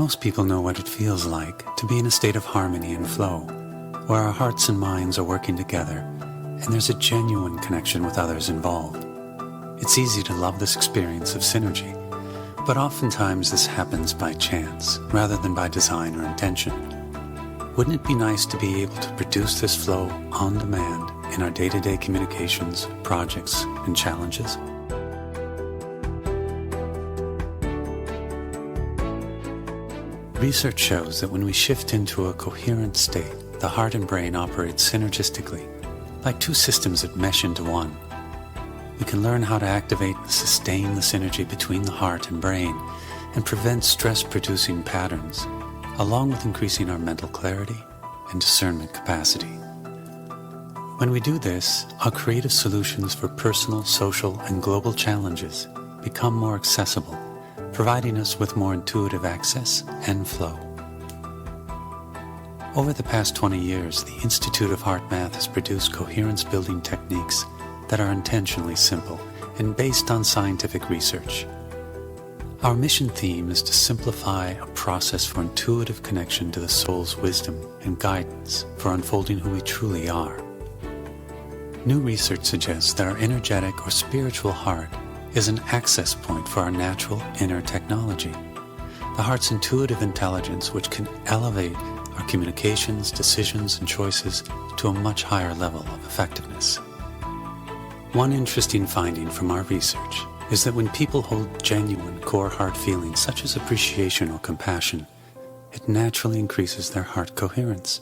Most people know what it feels like to be in a state of harmony and flow, where our hearts and minds are working together, and there's a genuine connection with others involved. It's easy to love this experience of synergy, but oftentimes this happens by chance, rather than by design or intention. Wouldn't it be nice to be able to produce this flow on demand in our day-to-day communications, projects, and challenges? Research shows that when we shift into a coherent state, the heart and brain operate synergistically, like two systems that mesh into one. We can learn how to activate and sustain the synergy between the heart and brain and prevent stress-producing patterns, along with increasing our mental clarity and discernment capacity. When we do this, our creative solutions for personal, social, and global challenges become more accessible, providing us with more intuitive access and flow. Over the past 20 years, the Institute of Heart Math has produced coherence-building techniques that are intentionally simple and based on scientific research. Our mission theme is to simplify a process for intuitive connection to the soul's wisdom and guidance for unfolding who we truly are. New research suggests that our energetic or spiritual heart is an access point for our natural inner technology, the heart's intuitive intelligence, which can elevate our communications, decisions, and choices to a much higher level of effectiveness. One interesting finding from our research is that when people hold genuine core heart feelings such as appreciation or compassion, it naturally increases their heart coherence.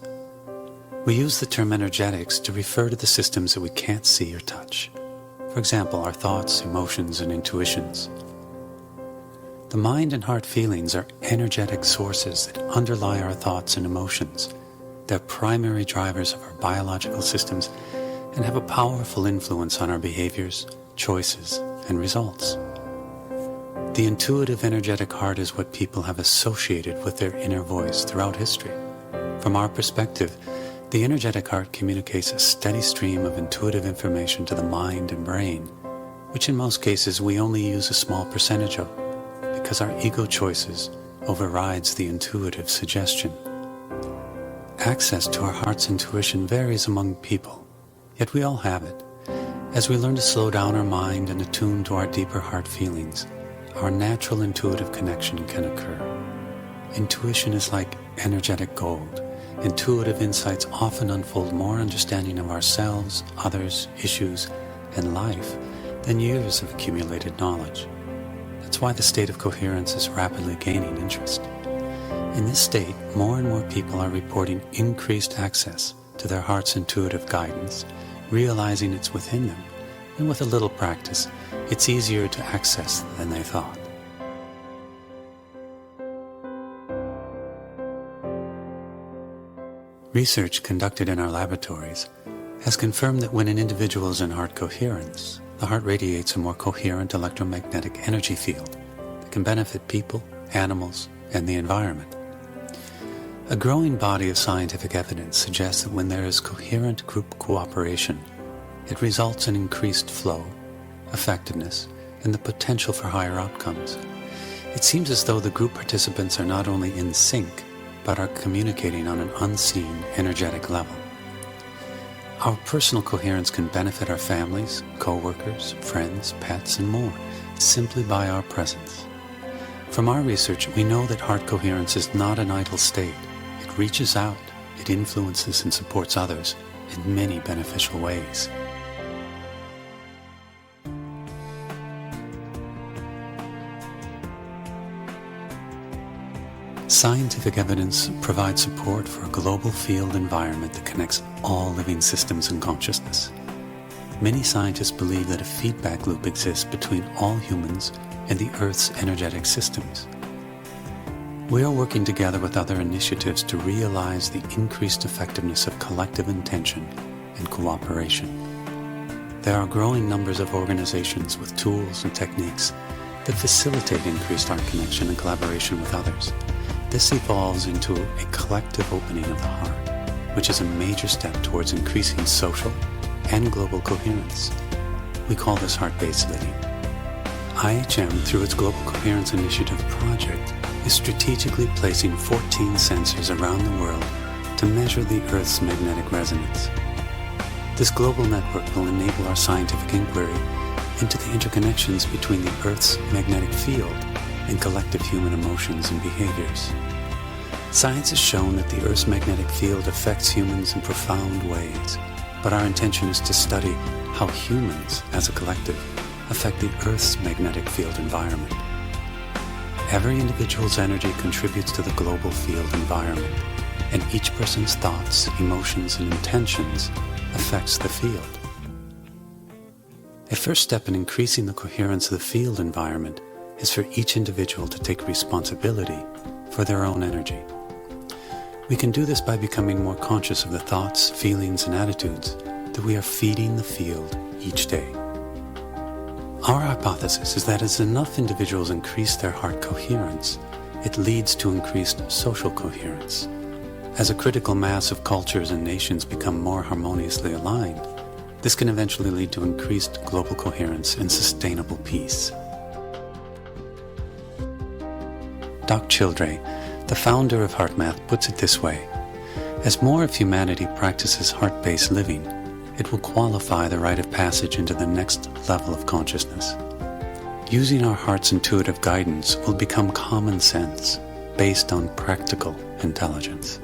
We use the term energetics to refer to the systems that we can't see or touch. For example, our thoughts, emotions, and intuitions. The mind and heart feelings are energetic sources that underlie our thoughts and emotions. They're primary drivers of our biological systems and have a powerful influence on our behaviors, choices, and results. The intuitive, energetic heart is what people have associated with their inner voice throughout history. From our perspective, the energetic heart communicates a steady stream of intuitive information to the mind and brain, which in most cases we only use a small percentage of, because our ego choices overrides the intuitive suggestion. Access to our heart's intuition varies among people, yet we all have it. As we learn to slow down our mind and attune to our deeper heart feelings, our natural intuitive connection can occur. Intuition is like energetic gold. Intuitive insights often unfold more understanding of ourselves, others, issues, and life than years of accumulated knowledge. That's why the state of coherence is rapidly gaining interest. In this state, more and more people are reporting increased access to their heart's intuitive guidance, realizing it's within them, and with a little practice, it's easier to access than they thought. Research conducted in our laboratories has confirmed that when an individual is in heart coherence, the heart radiates a more coherent electromagnetic energy field that can benefit people, animals, and the environment. A growing body of scientific evidence suggests that when there is coherent group cooperation, it results in increased flow, effectiveness, and the potential for higher outcomes. It seems as though the group participants are not only in sync, but are communicating on an unseen, energetic level. Our personal coherence can benefit our families, co-workers, friends, pets, and more, simply by our presence. From our research, we know that heart coherence is not an idle state. It reaches out, it influences and supports others in many beneficial ways. Scientific evidence provides support for a global field environment that connects all living systems and consciousness. Many scientists believe that a feedback loop exists between all humans and the Earth's energetic systems. We are working together with other initiatives to realize the increased effectiveness of collective intention and cooperation. There are growing numbers of organizations with tools and techniques that facilitate increased heart connection and collaboration with others. This evolves into a collective opening of the heart, which is a major step towards increasing social and global coherence. We call this heart-based living. IHM, through its Global Coherence Initiative project, is strategically placing 14 sensors around the world to measure the Earth's magnetic resonance. This global network will enable our scientific inquiry into the interconnections between the Earth's magnetic field and collective human emotions and behaviors. Science has shown that the Earth's magnetic field affects humans in profound ways, but our intention is to study how humans, as a collective, affect the Earth's magnetic field environment. Every individual's energy contributes to the global field environment, and each person's thoughts, emotions, and intentions affects the field. A first step in increasing the coherence of the field environment is for each individual to take responsibility for their own energy. We can do this by becoming more conscious of the thoughts, feelings, and attitudes that we are feeding the field each day. Our hypothesis is that as enough individuals increase their heart coherence, it leads to increased social coherence. As a critical mass of cultures and nations become more harmoniously aligned, this can eventually lead to increased global coherence and sustainable peace. Doc Childre, the founder of HeartMath, puts it this way: as more of humanity practices heart-based living, it will qualify the rite of passage into the next level of consciousness. Using our heart's intuitive guidance will become common sense based on practical intelligence.